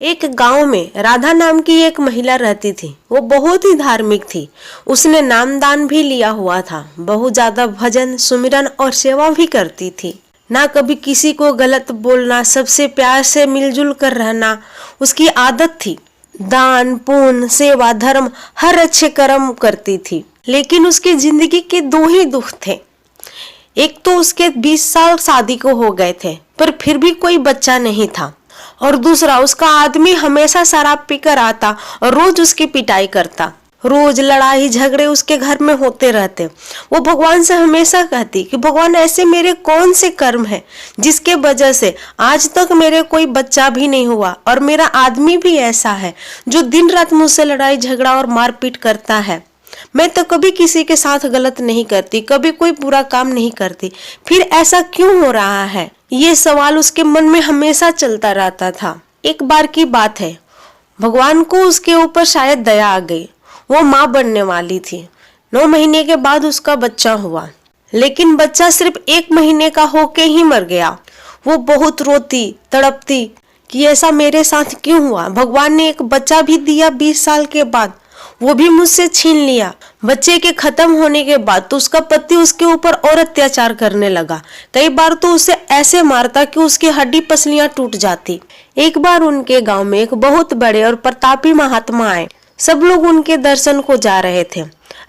एक गांव में राधा नाम की एक महिला रहती थी। वो बहुत ही धार्मिक थी। उसने नामदान भी लिया हुआ था। बहुत ज्यादा भजन सुमिरन और सेवा भी करती थी। ना कभी किसी को गलत बोलना, सबसे प्यार से मिलजुल कर रहना उसकी आदत थी। दान पुण्य सेवा धर्म हर अच्छे कर्म करती थी। लेकिन उसकी जिंदगी के दो ही दुख थे। एक तो उसके 20 साल शादी को हो गए थे पर फिर भी कोई बच्चा नहीं था, और दूसरा उसका आदमी हमेशा शराब पीकर आता और रोज उसकी पिटाई करता। रोज लड़ाई झगड़े उसके घर में होते रहते। वो भगवान से हमेशा कहती कि भगवान, ऐसे मेरे कौन से कर्म है जिसके वजह से आज तक मेरे कोई बच्चा भी नहीं हुआ, और मेरा आदमी भी ऐसा है जो दिन रात मुझसे लड़ाई झगड़ा और मारपीट करता है। मैं तो कभी किसी के साथ गलत नहीं करती, कभी कोई बुरा काम नहीं करती, फिर ऐसा क्यों हो रहा है? ये सवाल उसके मन में हमेशा चलता रहता था। एक बार की बात है, भगवान को उसके ऊपर शायद दया आ गई। वो माँ बनने वाली थी। 9 महीने के बाद उसका बच्चा हुआ, लेकिन बच्चा सिर्फ 1 महीने का होके ही मर गया। वो बहुत रोती तड़पती कि ऐसा मेरे साथ क्यों हुआ। भगवान ने एक बच्चा भी दिया 20 साल के बाद, वो भी मुझसे छीन लिया। बच्चे के खत्म होने के बाद तो उसका पति उसके ऊपर और अत्याचार करने लगा। कई बार तो उसे ऐसे मारता कि उसकी हड्डी पसलियां टूट जाती। एक बार उनके गांव में एक बहुत बड़े और प्रतापी महात्मा आए। सब लोग उनके दर्शन को जा रहे थे।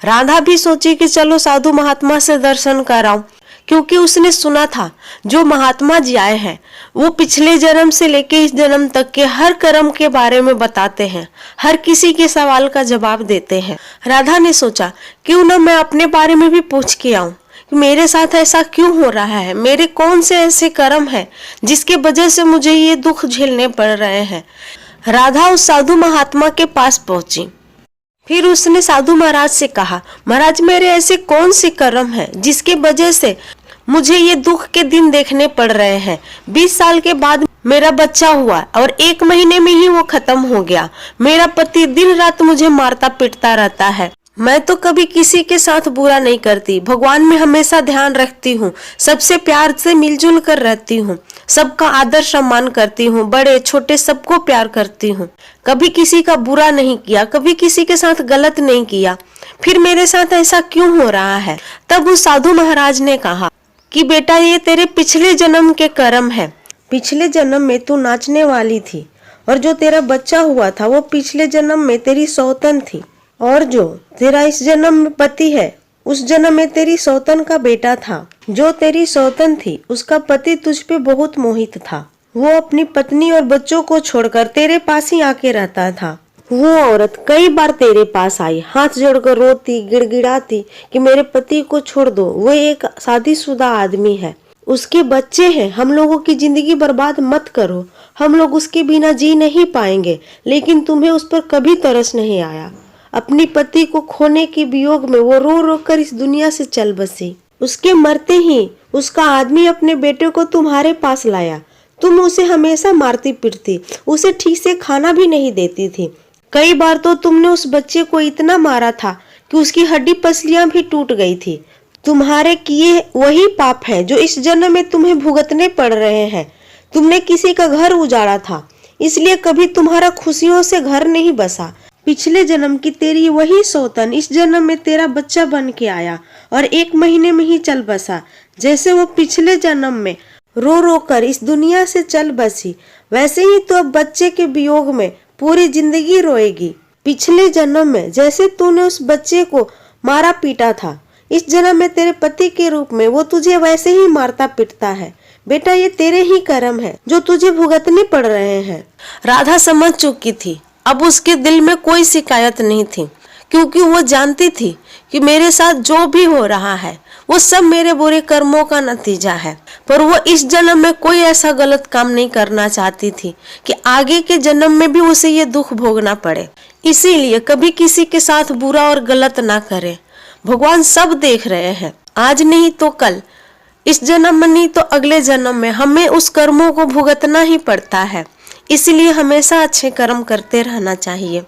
राधा भी सोची कि चलो साधु महात्मा से दर्शन कराऊं, क्योंकि उसने सुना था जो महात्मा जी आए हैं वो पिछले जन्म से लेके इस जन्म तक के हर कर्म के बारे में बताते हैं, हर किसी के सवाल का जवाब देते हैं। राधा ने सोचा क्यों ना मैं अपने बारे में भी पूछ के आऊं कि मेरे साथ ऐसा क्यों हो रहा है, मेरे कौन से ऐसे कर्म हैं जिसके वजह से मुझे ये दुख झेलने पड़ रहे हैं। राधा उस साधु महात्मा के पास पहुंची। फिर उसने साधु महाराज से कहा, महाराज, मेरे ऐसे कौन से कर्म हैं जिसके वजह से मुझे ये दुख के दिन देखने पड़ रहे हैं। 20 साल के बाद मेरा बच्चा हुआ और 1 महीने में ही वो खत्म हो गया। मेरा पति दिन रात मुझे मारता पीटता रहता है। मैं तो कभी किसी के साथ बुरा नहीं करती, भगवान में हमेशा ध्यान रखती हूँ, सबसे प्यार से मिलजुल कर रहती हूँ, सबका आदर सम्मान करती हूँ, बड़े छोटे सबको प्यार करती हूँ, कभी किसी का बुरा नहीं किया, कभी किसी के साथ गलत नहीं किया, फिर मेरे साथ ऐसा क्यों हो रहा है? तब उस साधु महाराज ने कहा कि बेटा, ये तेरे पिछले जन्म के कर्म है। पिछले जन्म में तू नाचने वाली थी, और जो तेरा बच्चा हुआ था वो पिछले जन्म में तेरी सौतन थी, और जो तेरा इस जन्म में पति है उस जन्म में तेरी सौतन का बेटा था। जो तेरी सौतन थी उसका पति तुझ पे बहुत मोहित था। वो अपनी पत्नी और बच्चों को छोड़कर तेरे पास ही आके रहता था। वो औरत कई बार तेरे पास आई, हाथ जोड़कर रोती गिड़गिड़ाती कि मेरे पति को छोड़ दो, वो एक शादीशुदा आदमी है, उसके बच्चे हैं, हम लोगों की जिंदगी बर्बाद मत करो, हम लोग उसके बिना जी नहीं पाएंगे। लेकिन तुम्हें उस पर कभी तरस नहीं आया। अपनी पति को खोने के वियोग में वो रो रो कर इस दुनिया से चल बसी। उसके मरते ही उसका आदमी अपने बेटे को तुम्हारे पास लाया। तुम उसे हमेशा मारती पीटती, उसे ठीक से खाना भी नहीं देती थी। कई बार तो तुमने उस बच्चे को इतना मारा था कि उसकी हड्डी पसलियां भी टूट गई थी। तुम्हारे किए वही पाप है जो इस जन्म में तुम्हें भुगतने पड़ रहे हैं। तुमने किसी का घर उजाड़ा था, इसलिए कभी तुम्हारा खुशियों से घर नहीं बसा। पिछले जन्म की तेरी वही सौतन इस जन्म में तेरा बच्चा बन के आया और 1 महीने में ही चल बसा। जैसे वो पिछले जन्म में रो रो कर इस दुनिया से चल बसी, वैसे ही तो अब बच्चे के वियोग में पूरी जिंदगी रोएगी। पिछले जन्म में जैसे तूने उस बच्चे को मारा पीटा था, इस जन्म में तेरे पति के रूप में वो तुझे वैसे ही मारता पीटता है। बेटा, ये तेरे ही कर्म है जो तुझे भुगतने पड़ रहे हैं। राधा समझ चुकी थी। अब उसके दिल में कोई शिकायत नहीं थी, क्योंकि वो जानती थी कि मेरे साथ जो भी हो रहा है वो सब मेरे बुरे कर्मों का नतीजा है। पर वो इस जन्म में कोई ऐसा गलत काम नहीं करना चाहती थी कि आगे के जन्म में भी उसे ये दुख भोगना पड़े। इसीलिए कभी किसी के साथ बुरा और गलत ना करे। भगवान सब देख रहे हैं। आज नहीं तो कल, इस जन्म में नहीं तो अगले जन्म में हमें उस कर्मों को भुगतना ही पड़ता है। इसलिए हमेशा अच्छे कर्म करते रहना चाहिए।